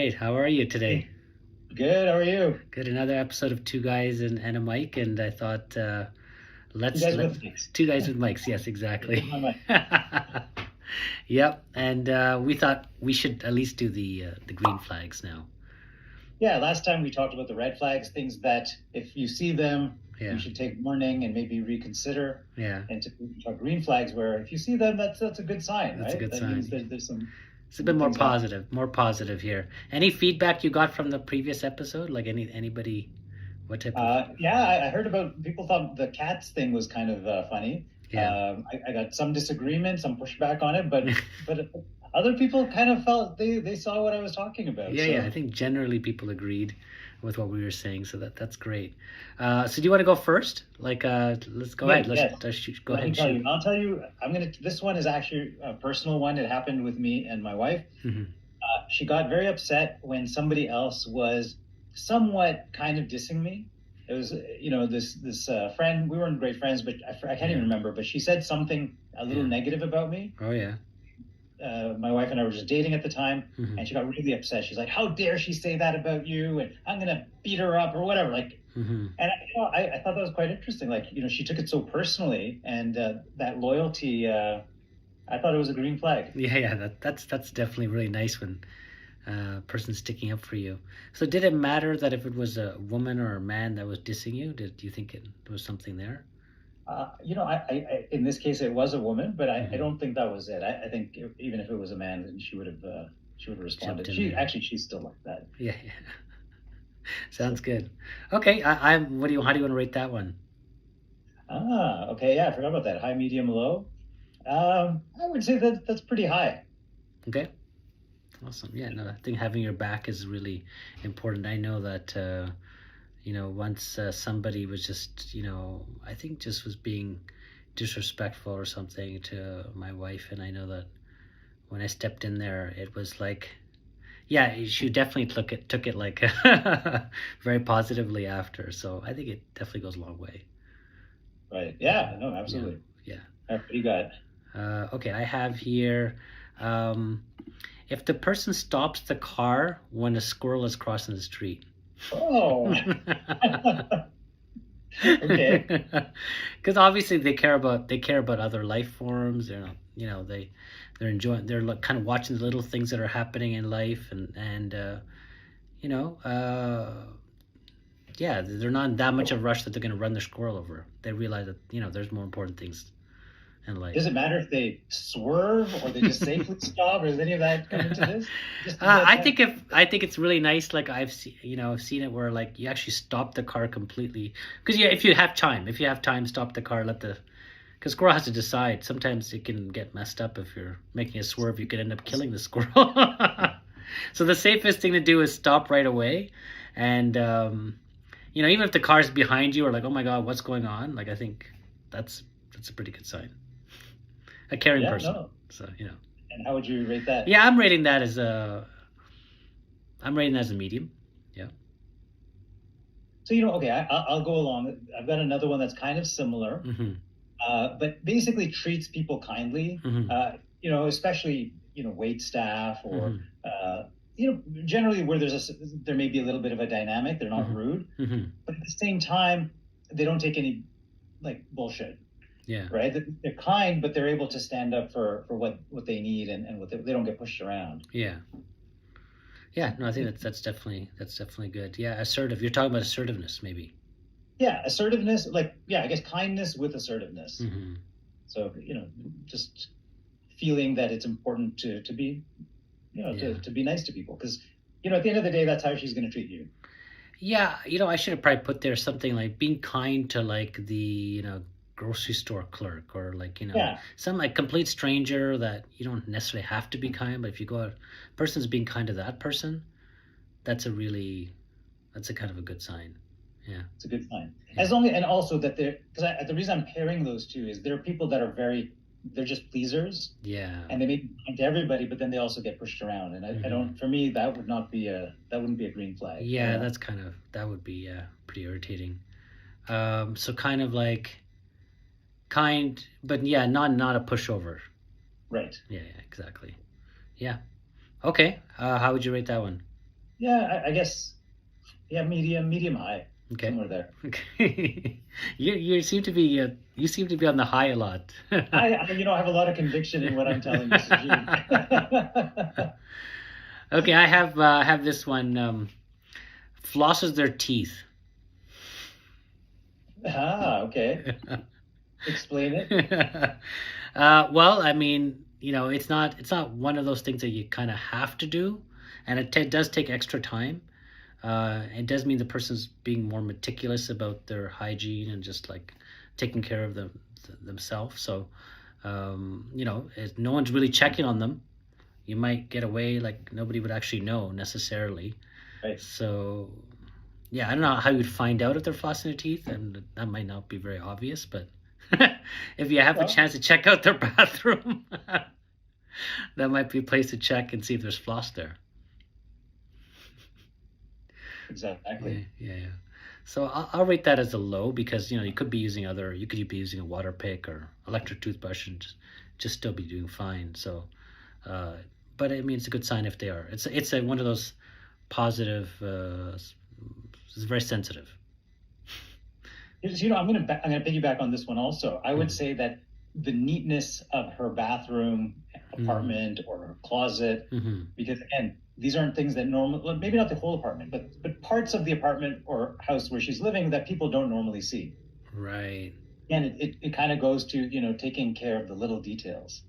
right. How are you today? Good. How are you? Good. Another episode of Two Guys and a Mic, and I thought Two let's guys let with mics. two guys with mics. Yes, Here's exactly. my mic. Yep. And we thought we should at least do the green flags now. Yeah, last time we talked about the red flags, things that if you see them, you Yeah. should take warning and maybe reconsider. Yeah. And to talk green flags, where if you see them, that's a good sign, That's a right? good That means sign. there's It's a some bit good more things happening. positive. More positive here. Any feedback you got from the previous episode? Like anybody? What type of? Yeah, I heard about people thought the cats thing was kind of funny. Yeah. I got some disagreement, some pushback on it, but other people kind of felt they saw what I was talking about. Yeah, yeah. I So think generally people agreed with what we were saying, so that's great. So do you want to go first? Like, let's go ahead. good, Let's, yes. let's shoot. Go Let ahead me and tell shoot. you. I'll tell you. This one is actually a personal one. It happened with me and my wife. Hmm. She got very upset when somebody else was somewhat kind of dissing me. It was, this friend. We weren't great friends, but I can't even Yeah. remember. But she said something a little Yeah. negative about me. Oh yeah. My wife and I were just dating at the time, Hmm. and she got really upset. She's like, "How dare she say that about you?" And I'm gonna beat her up or whatever. Like, Hmm. and I thought that was quite interesting. Like, she took it so personally, and that loyalty. I thought it was a green flag. Yeah, yeah. That's definitely really nice when a person's sticking up for you. So did it matter that if it was a woman or a man that was dissing you? Did you think it was something there? In this case, it was a woman, but I Hmm. don't think that was it. I think even if it was a man, then she would have Jumped responded. in there. She's still like that. Yeah, yeah. So, Sounds good. Okay, I'm. What do you? How do you want to rate that one? okay, yeah, I forgot about that. High, medium, low. I would say that that's pretty high. Okay. Awesome. Yeah, no, I think having your back is really important. I know that, once somebody was just, I think just was being disrespectful or something to my wife. And I know that when I stepped in there, it was like, yeah, she definitely took it like very positively after. So I think it definitely goes a long way. Right. Yeah, no, Yeah. absolutely. Yeah. What do you got? Okay, I have here, um, if the person stops the car when a squirrel is crossing the street. Oh, okay. Because obviously they care about other life forms. They're not, they're enjoying. They're like kind of watching the little things that are happening in life, and you know, yeah, they're not in that much of a rush that they're going to run their squirrel over. They realize that there's more important things in life. Does it matter if they swerve or they just safely stop, or does any of that come into this? Just I think it's really nice. Like I've seen it where like you actually stop the car completely because yeah, if you have time, stop the car. Because squirrel has to decide. Sometimes it can get messed up if you're making a swerve. You could end up killing the squirrel. So the safest thing to do is stop right away, and even if the car's behind you or like, oh my god, what's going on? Like I think that's a pretty good sign. A caring yeah, person. no. So And how would you rate that? yeah, I'm rating that as a medium. Yeah. So, okay, I'll go along. I've got another one that's kind of similar, Mm-hmm. but basically treats people kindly. Mm-hmm. Especially wait staff or Mm-hmm. generally where there may be a little bit of a dynamic. They're not Mm-hmm. rude, Mm-hmm. but at the same time, they don't take any like bullshit. Yeah. Right? They're kind, but they're able to stand up for what they need and they don't get pushed around. Yeah. Yeah. No, I think that's definitely good. Yeah, assertive. You're talking about assertiveness, maybe. Yeah, assertiveness, like yeah, I guess kindness with assertiveness. Mm-hmm. So just feeling that it's important to be Yeah. to be nice to people because at the end of the day, that's how she's going to treat you. Yeah. I should have probably put there something like being kind to like the grocery store clerk or like Yeah, some like complete stranger that you don't necessarily have to be kind, but if you go out, person's being kind to that person, that's a kind of a good sign. Yeah. it's a good sign. Yeah. As long as, and also that they're because the reason I'm pairing those two is there are people that are they're just pleasers Yeah. and they may be kind to everybody, but then they also get pushed around. And I don't, for me, that wouldn't be a green flag. Yeah, that would be pretty irritating. So kind of like kind, but yeah, not a pushover. Right. Yeah, yeah, exactly. Yeah. Okay. How would you rate that one? Yeah, I guess, yeah, medium high, Okay. somewhere there. Okay. You seem to be on the high a lot. I have a lot of conviction in what I'm telling you, Sanjeev. Okay, I have this one. Flosses their teeth. Okay. Explain it. Well, I mean, it's not one of those things that you kind of have to do, and it does take extra time. It does mean the person's being more meticulous about their hygiene and just like taking care of themselves. So, if no one's really checking on them, you might get away like nobody would actually know necessarily. Right. So, yeah, I don't know how you'd find out if they're flossing their teeth, and that might not be very obvious, but if you have the Well, chance to check out their bathroom, that might be a place to check and see if there's floss there. Yeah, exactly. yeah, yeah. So I'll rate that as a low because you could be using a water pick or electric toothbrush and just still be doing fine. So, uh, but I mean, it's a good sign if they are. It's one of those positive. It's very sensitive. I'm gonna piggyback on this one also. I would Mm-hmm. say that the neatness of her bathroom, Mm-hmm. apartment, or her closet, Mm-hmm. because again, these aren't things that normal, well, maybe not the whole apartment, but parts of the apartment or house where she's living that people don't normally see. Right. And it kind of goes to, taking care of the little details.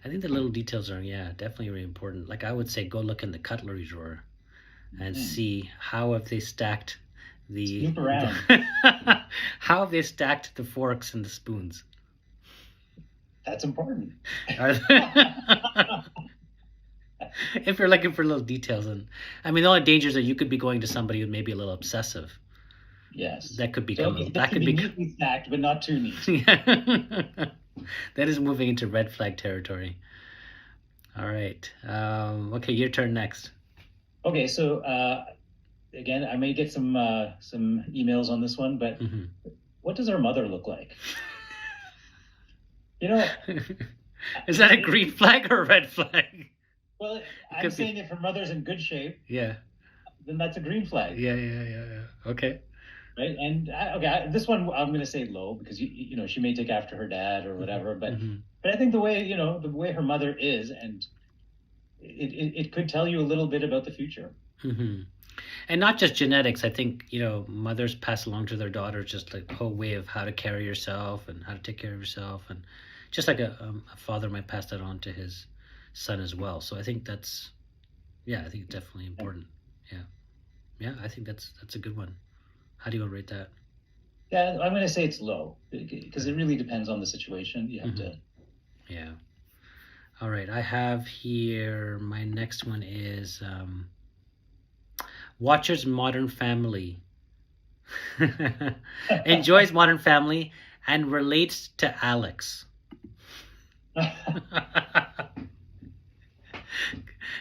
I think the little details are, yeah, definitely really important. Like I would say, go look in the cutlery drawer and Hmm. see how have they stacked Snoop around. how have they stacked the forks and the spoons. That's important. Are if you're looking for little details, and I mean, the only danger is that you could be going to somebody who may be a little obsessive. Yes. That could So become it has that to could be be neatly stacked, but not too neat. yeah. That is moving into red flag territory. All right. Okay, your turn next. Okay, so again, I may get some emails on this one, but Hmm. what does her mother look like? You know, Is that a green flag or a red flag? well, It I'm could saying be. if her mother's in good shape, Yeah. then that's a green flag, Yeah. Yeah. Yeah. Yeah. Okay. right? And this one I'm going to say low because she may take after her dad or Hmm. whatever, but Hmm. I think the way her mother is, and it could tell you a little bit about the future. Hmm. And not just genetics. I think mothers pass along to their daughters just like the whole way of how to carry yourself and how to take care of yourself, and just like a father might pass that on to his son as well. So I think that's yeah, I think it's definitely important. Yeah, yeah, I think that's a good one. How do you rate that? Yeah, I'm going to say it's low because Okay. it really depends on the situation. You have Hmm. to. Yeah. All right. I have here my next one is watches Modern Family. Enjoys Modern Family and relates to Alex.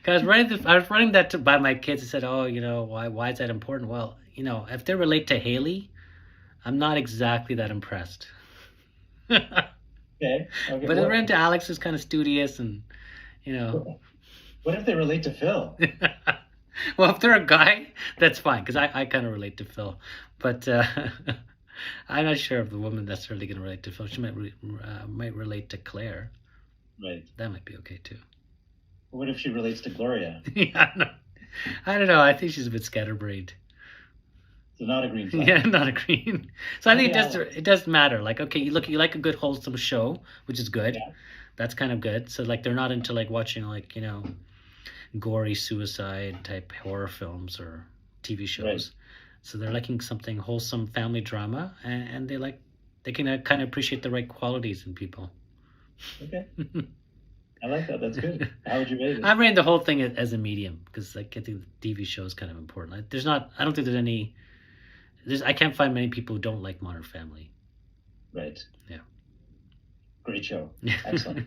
Because I was running that by my kids and said, "Oh, why is that important?" Well, if they relate to Haley, I'm not exactly that impressed. But Okay. Okay. if they ran to Alex, who's kind of studious and you know, What if they relate to Phil? well, if they're a guy, that's fine because I kind of relate to Phil, but I'm not sure if the woman necessarily going to relate to Phil. She might relate to Claire. Right. That might be okay too. What if she relates to Gloria? Yeah, I don't know. I think she's a bit scatterbrained. So not a green Yeah, flag. I'm not agreeing. So I think Maybe it does. Alex. It does matter. Like, okay, you like a good wholesome show, which is good. Yeah. That's kind of good. So like, they're not into like watching like gory suicide type horror films or TV Right. shows. So they're liking something wholesome family drama, and they can kind of appreciate the right qualities in people. Okay. I like that. That's good. How would you rate it? I'm rating the whole thing as a medium because like I think the TV show is kind of important. Like, there's not. I don't think there's any. I can't find many people who don't like Modern Family. Right. Yeah. Great show. Excellent.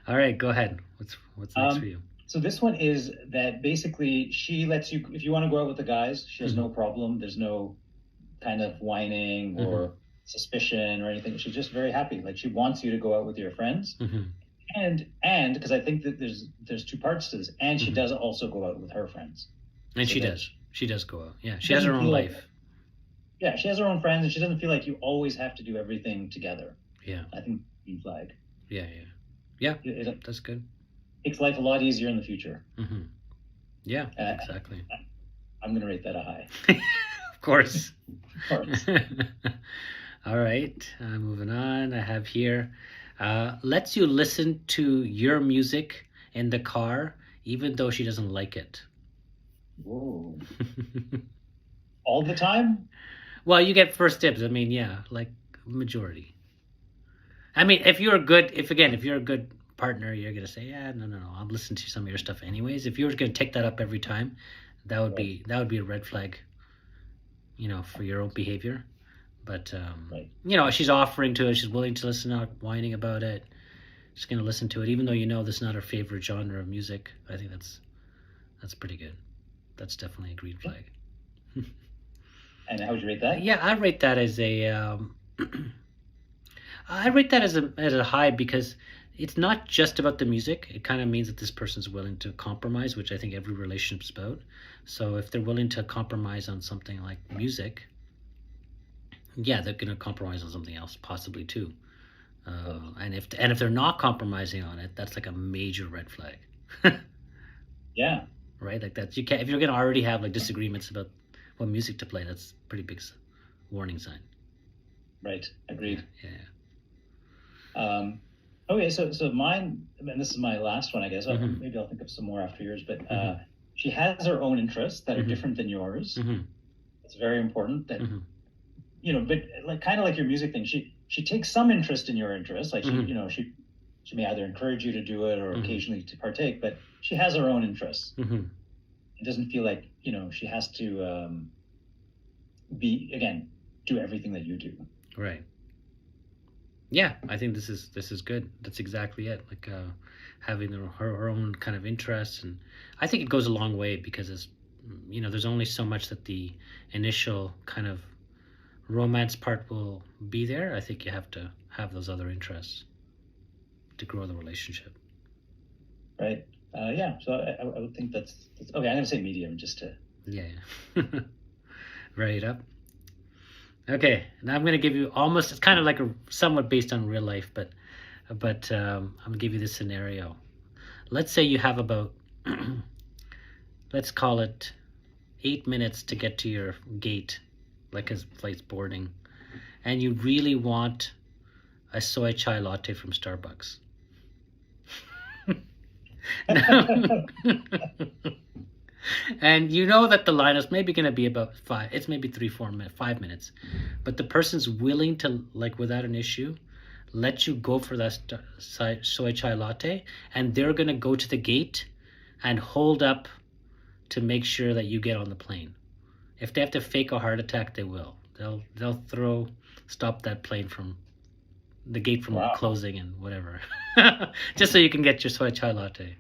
All right, go ahead. What's next for Um, you? so this one is that basically she lets you, if you want to go out with the guys, she has Hmm. no problem. There's no kind of whining Hmm. or suspicion or anything. She's just very happy. Like she wants you to go out with your friends. Hmm. And because I think that there's two parts to this, and she Hmm. does also go out with her friends. And so she that does. She does go out. Yeah, she she has her doesn't own feel like, life. yeah, she has her own friends, and she doesn't feel like you always have to do everything together. Yeah, I think green flag. yeah, yeah. It That's good. makes life a lot easier in the future. Hmm. Yeah, Uh, exactly. I'm going to rate that a high. Of course. Of course. All right, moving on. I have here, lets you listen to your music in the car, even though she doesn't like it. Whoa. All the time? Well, you get first dibs. I mean, yeah, like majority. I mean, if you're a good partner, you're gonna say, yeah, no, I'm listening to some of your stuff anyways. If you were gonna take that up every time, that would be a red flag, for your own behavior. But Right. she's offering to it. She's willing to listen, not whining about it. She's gonna listen to it, even though this is not her favorite genre of music. I think that's pretty good. That's definitely a green flag. And how would you rate that? Yeah, I rate that as a I rate that as a high because it's not just about the music. It kind of means that this person's willing to compromise, which I think every relationship's about. So if they're willing to compromise on something like music, yeah, they're going to compromise on something else possibly too. And if they're not compromising on it, that's like a major red flag. Yeah. Right? Like that you can't if you're going to already have like disagreements about what music to play, that's a pretty big warning sign. Right. Agreed. Yeah. Okay, so mine, and this is my last one, I guess. Mhm. Maybe I'll think of some more after yours. But Mhm. she has her own interests that are Mhm. different than yours. Mhm. It's very important that Mhm. but like kind of like your music thing. She takes some interest in your interests. Like Mhm. she may either encourage you to do it or Mhm. occasionally to partake, but she has her own interests. Mhm. It doesn't feel like she has to do everything that you do. Right. Yeah, I think this is good. That's exactly it. Like having her own kind of interests, and I think it goes a long way because there's only so much that the initial kind of romance part will be there. I think you have to have those other interests to grow the relationship. Right. Yeah. So I would think that's okay. I'm gonna say medium just to. Yeah. Right up. Okay, now I'm gonna give you almost. It's kind of like somewhat based on real life, but I'm gonna give you this scenario. Let's say you have about let's call it 8 minutes to get to your gate, like his flight's boarding, and you really want a soy chai latte from Starbucks. And you know that the line is maybe going to be about it's maybe 5 minutes, but the person's willing to, like, without an issue, let you go for that soy chai latte, and they're going to go to the gate and hold up to make sure that you get on the plane. If they have to fake a heart attack, they will. They'll stop that plane from the gate from closing and whatever, just so you can get your soy chai latte.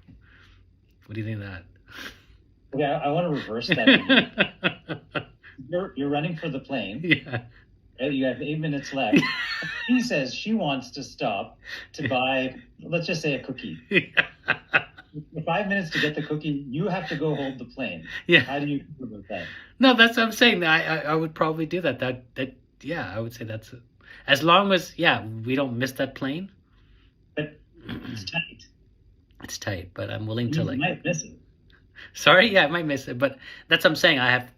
What do you think of that? Yeah, I want to reverse that. You're running for the plane. Yeah. You have 8 minutes left. She says she wants to stop to buy, let's just say, a cookie. For 5 minutes to get the cookie, you have to go hold the plane. Yeah. How do you feel about that? No, that's what I'm saying. I would probably do that. Yeah, I would say that's it. As long as we don't miss that plane. But it's tight. It's tight, but I'm willing to You might miss it. Sorry, yeah, I might miss it, but that's what I'm saying. I have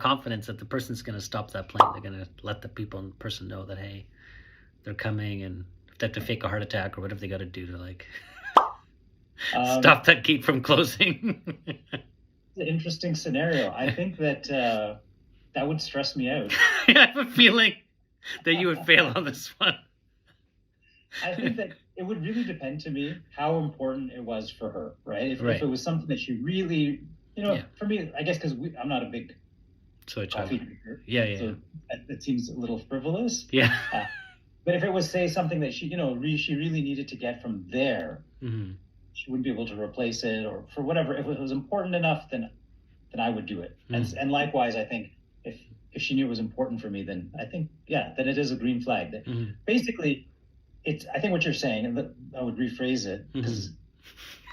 confidence that the person's going to stop that plane. They're going to let the person know that, hey, they're coming, and if they have to fake a heart attack or whatever they got to do to, like, stop that gate from closing. It's an interesting scenario. I think that that would stress me out. I have a feeling that you would fail on this one. I think that it would really depend to me how important it was for her, right? If it was something that she really, for me, I guess because I'm not a big coffee drinker. Yeah. So it seems a little frivolous. Yeah. But if it was, say, something that she really needed to get from there, mm-hmm. she wouldn't be able to replace it, or for whatever. If it was important enough, then I would do it. Mm-hmm. And likewise, I think if she knew it was important for me, then I think then it is a green flag. That basically. I think what you're saying, and I would rephrase it, because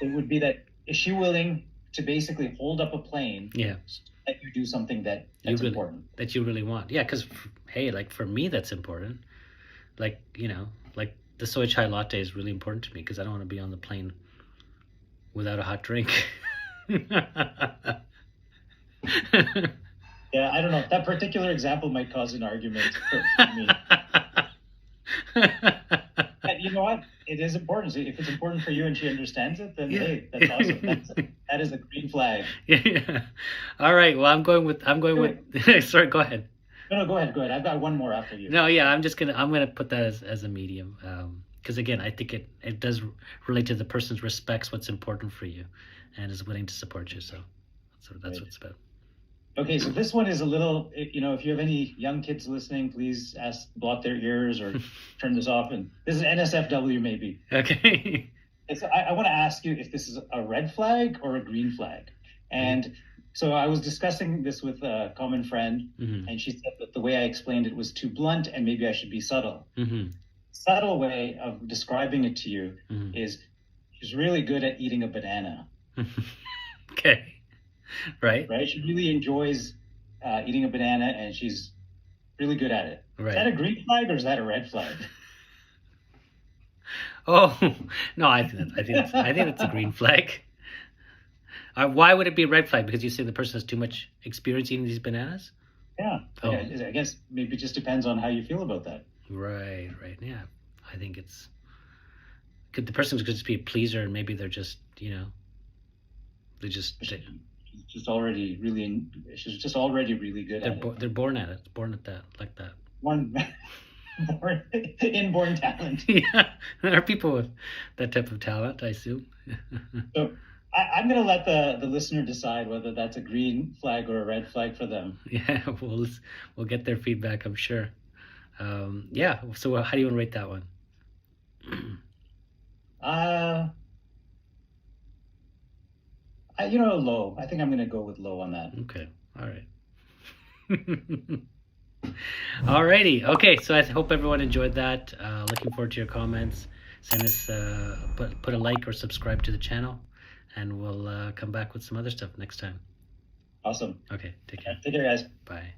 it would be that, is she willing to basically hold up a plane. Yeah. So that you do something that's important. That you really want. Yeah, because hey, like for me, that's important. Like, you know, like the soy chai latte is really important to me because I don't want to be on the plane without a hot drink. Yeah, I don't know. That particular example might cause an argument for me. But you know what? It is important. So if it's important for you and she understands it, then hey, that's awesome. That is a green flag. Yeah. All right. Well, I'm going with. Sorry. Go ahead. No, go ahead. I've got one more after you. No, yeah. I'm gonna put that as a medium. Because again, I think it does relate to the person respects what's important for you, and is willing to support you. So that's what it's about. Okay, so this one is a little, you know, if you have any young kids listening, please block their ears or turn this off. And this is NSFW maybe. Okay. I want to ask you if this is a red flag or a green flag. And so I was discussing this with a common friend, and she said that the way I explained it was too blunt and maybe I should be subtle. Subtle way of describing it to you is she's really good at eating a banana. Okay. Right. She really enjoys eating a banana, and she's really good at it. Right. Is that a green flag or is that a red flag? Oh no, I think it's a green flag. Why would it be a red flag? Because you say the person has too much experience eating these bananas? Yeah. Oh. I guess maybe it just depends on how you feel about that. Right. Yeah. I think the person could just be a pleaser, and maybe they're just, you know, she's just already really good at it. They're born at it. Born at that, like that. Inborn talent. Yeah, there are people with that type of talent, I assume. So I'm going to let the listener decide whether that's a green flag or a red flag for them. Yeah, we'll get their feedback, I'm sure. Yeah. So how do you want to rate that one? Low. I think I'm going to go with low on that. Okay. All right. Alrighty. Okay. So I hope everyone enjoyed that. Looking forward to your comments. Send us, put a like or subscribe to the channel, and we'll come back with some other stuff next time. Awesome. Okay. Take care. Take care, guys. Bye.